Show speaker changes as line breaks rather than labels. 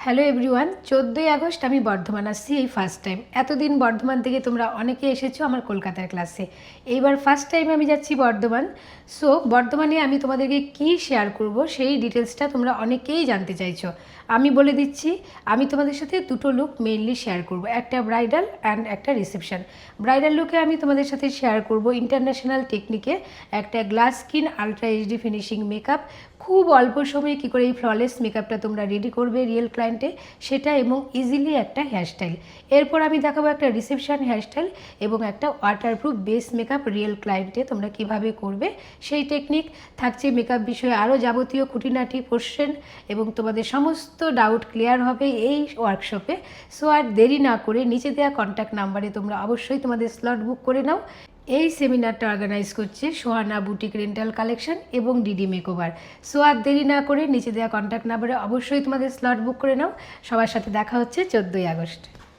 Hello everyone, 14ই August আমি বর্ধমান আসছি এই ফার্স্ট টাইম। এতদিন বর্ধমান থেকে তোমরা অনেকে এসেছো আমার কলকাতার ক্লাসে, এইবার ফার্স্ট টাইম আমি যাচ্ছি বর্ধমান। সো বর্ধমানে আমি তোমাদেরকে কি শেয়ার করব সেই ডিটেলসটা তোমরা অনেকেই জানতে চাইছো। আমি বলে দিচ্ছি, আমি তোমাদের সাথে দুটো লুক মেইনলি শেয়ার করব, একটা ব্রাইডাল অ্যান্ড একটা রিসেপশন। ব্রাইডাল লুকে আমি তোমাদের সাথে শেয়ার করব ইন্টারন্যাশনাল টেকনিকে একটা glass skin ultra HD finishing makeup. খুব অল্প সময়ে কী করে এই ফ্ললেস মেকআপটা তোমরা রেডি করবে রিয়েল ক্লায়েন্টে সেটা, এবং ইজিলি একটা হেয়ারস্টাইল। এরপর আমি দেখাবো একটা রিসেপশন হেয়ারস্টাইল এবং একটা ওয়াটারপ্রুফ বেস মেকআপ রিয়েল ক্লায়েন্টে তোমরা কিভাবে করবে সেই টেকনিক। থাকছে মেকআপ বিষয়ে আরও যাবতীয় খুঁটিনাটি কোশ্চেন এবং তোমাদের সমস্ত ডাউট ক্লিয়ার হবে এই ওয়ার্কশপে। সো আর দেরি না করে নিচে দেওয়া কন্ট্যাক্ট নাম্বারে তোমরা অবশ্যই তোমাদের স্লট বুক করে নাও। এই সেমিনারটা অর্গানাইজ করছে সোহানা বুটিক রেন্টাল কালেকশন এবং ডিডি মেকওভার। সো আর দেরি না করে নিচে দেওয়া কন্ট্যাক্ট নাম্বারে অবশ্যই তোমাদের স্লট বুক করে নাও। সবার সাথে দেখা হচ্ছে 14ই আগস্ট।